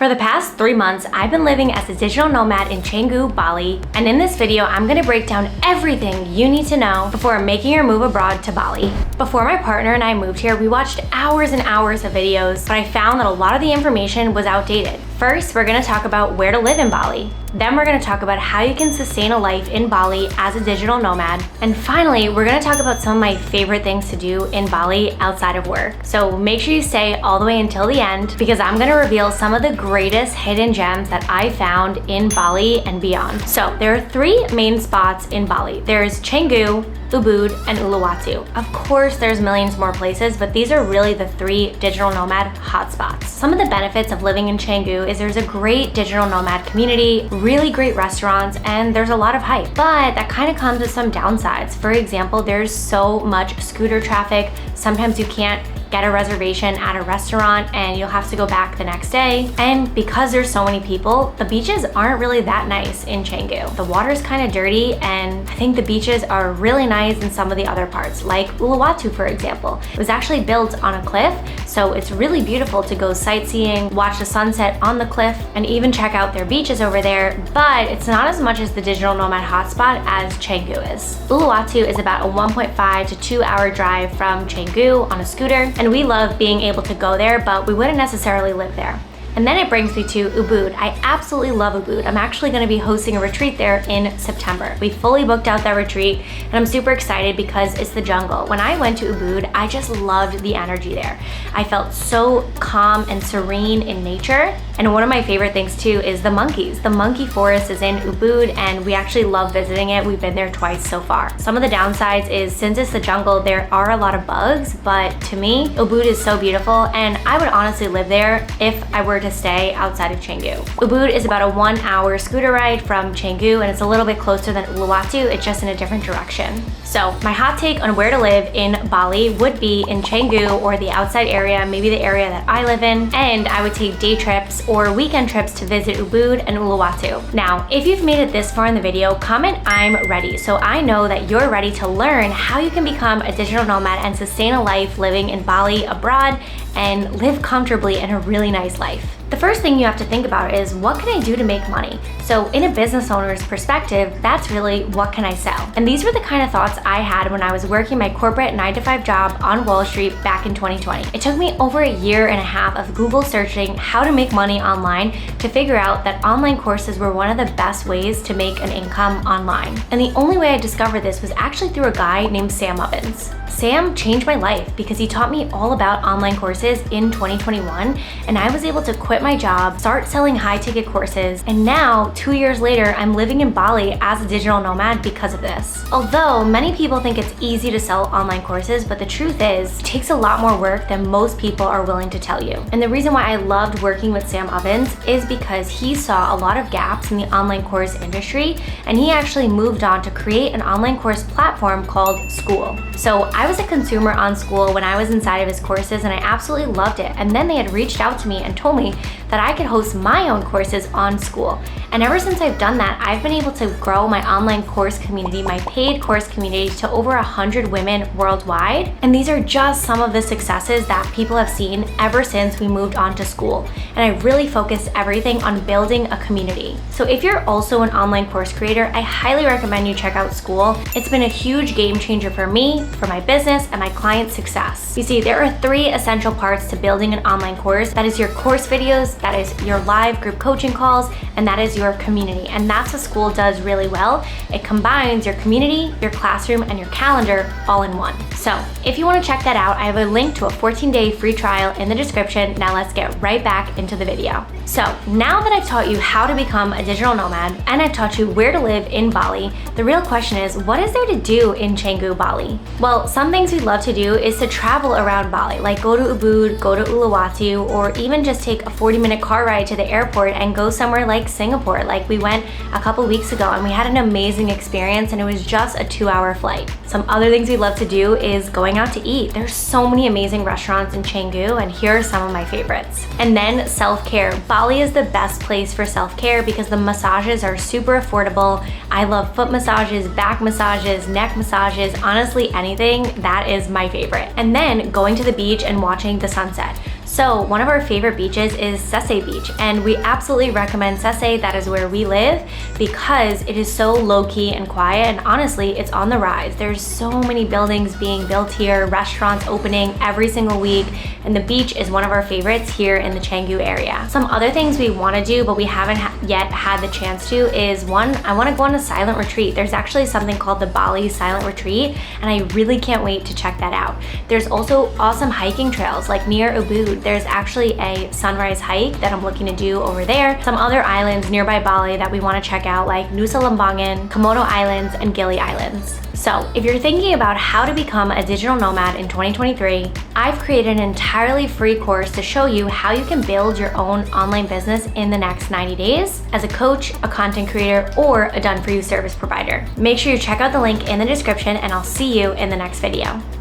For the past 3 months, I've been living as a digital nomad in Canggu, Bali, and in this video, I'm gonna break down everything you need to know before making your move abroad to Bali. Before my partner and I moved here, we watched hours and hours of videos, but I found that a lot of the information was outdated. First, we're gonna talk about where to live in Bali. Then we're gonna talk about how you can sustain a life in Bali as a digital nomad. And finally, we're gonna talk about some of my favorite things to do in Bali outside of work. So make sure you stay all the way until the end because I'm gonna reveal some of the greatest hidden gems that I found in Bali and beyond. So there are 3 main spots in Bali. There's Canggu, Ubud, and Uluwatu. Of course, there's millions more places, but these are really the 3 digital nomad hotspots. Some of the benefits of living in Canggu is there's a great digital nomad community, really great restaurants, and there's a lot of hype. But that kind of comes with some downsides. For example, there's so much scooter traffic. Sometimes you can't get a reservation at a restaurant and you'll have to go back the next day. And because there's so many people, the beaches aren't really that nice in Canggu. The water's kind of dirty, and I think the beaches are really nice in some of the other parts, like Uluwatu, for example. It was actually built on a cliff, so it's really beautiful to go sightseeing, watch the sunset on the cliff, and even check out their beaches over there, but it's not as much as the digital nomad hotspot as Canggu is. Uluwatu is about a 1.5 to 2 hour drive from Canggu on a scooter, and we love being able to go there, but we wouldn't necessarily live there. And then it brings me to Ubud. I absolutely love Ubud. I'm actually gonna be hosting a retreat there in September. We fully booked out that retreat and I'm super excited because it's the jungle. When I went to Ubud, I just loved the energy there. I felt so calm and serene in nature. And one of my favorite things too is the monkeys. The monkey forest is in Ubud and we actually love visiting it. We've been there twice so far. Some of the downsides is since it's the jungle, there are a lot of bugs, but to me, Ubud is so beautiful and I would honestly live there if I were to stay outside of Canggu. Ubud is about a 1 hour scooter ride from Canggu and it's a little bit closer than Uluwatu, it's just in a different direction. So my hot take on where to live in Bali would be in Canggu or the outside area, maybe the area that I live in, and I would take day trips or weekend trips to visit Ubud and Uluwatu. Now, if you've made it this far in the video, comment I'm ready so I know that you're ready to learn how you can become a digital nomad and sustain a life living in Bali abroad and live comfortably in a really nice life. The first thing you have to think about is what can I do to make money? So in a business owner's perspective, that's really what can I sell? And these were the kind of thoughts I had when I was working my corporate 9-to-5 job on Wall Street back in 2020. It took me over 1.5 years of Google searching how to make money online to figure out that online courses were one of the best ways to make an income online. And the only way I discovered this was actually through a guy named Sam Ovens. Sam changed my life because he taught me all about online courses in 2021 and I was able to quit my job, start selling high-ticket courses, and now 2 years later, I'm living in Bali as a digital nomad because of this. Although many people think it's easy to sell online courses, but the truth is, it takes a lot more work than most people are willing to tell you. And the reason why I loved working with Sam Ovens is because he saw a lot of gaps in the online course industry and he actually moved on to create an online course platform called School. So I was a consumer on School when I was inside of his courses and I absolutely loved it. And then they had reached out to me and told me that I could host my own courses on School. And ever since I've done that, I've been able to grow my online course community, my paid course community, to over 100 women worldwide. And these are just some of the successes that people have seen ever since we moved on to School. And I really focused everything on building a community. So if you're also an online course creator, I highly recommend you check out School. It's been a huge game changer for me, for my business, and my clients' success. You see, there are 3 essential parts to building an online course. That is your course videos, that is your live group coaching calls, and that is your community. And that's what School does really well. It combines your community, your classroom, and your calendar all in one. So if you want to check that out, I have a link to a 14-day free trial in the description. Now let's get right back into the video. So now that I've taught you how to become a digital nomad and I've taught you where to live in Bali, the real question is, what is there to do in Canggu, Bali? Well, some things we love to do is to travel around Bali, like go to Ubud, go to Uluwatu, or even just take a 40-minute car ride to the airport and go somewhere like Singapore. Like we went a couple weeks ago and we had an amazing experience and it was just a 2-hour flight. Some other things we love to do is going out to eat. There's so many amazing restaurants in Canggu and here are some of my favorites. And then self-care. Bali is the best place for self-care because the massages are super affordable. I love foot massages, back massages, neck massages, honestly anything. That is my favorite. And then going to the beach and watching the sunset. So one of our favorite beaches is Sese Beach, and we absolutely recommend Sese. That is where we live because it is so low-key and quiet, and honestly, it's on the rise. There's so many buildings being built here, restaurants opening every single week, and the beach is one of our favorites here in the Canggu area. Some other things we want to do but we haven't yet had the chance to is one, I want to go on a silent retreat. There's actually something called the Bali Silent Retreat, and I really can't wait to check that out. There's also awesome hiking trails like near Ubud. There's actually a sunrise hike that I'm looking to do over there. Some other islands nearby Bali that we want to check out like Nusa Lembangan, Komodo Islands, and Gili Islands. So if you're thinking about how to become a digital nomad in 2023, I've created an entirely free course to show you how you can build your own online business in the next 90 days as a coach, a content creator, or a done-for-you service provider. Make sure you check out the link in the description, and I'll see you in the next video.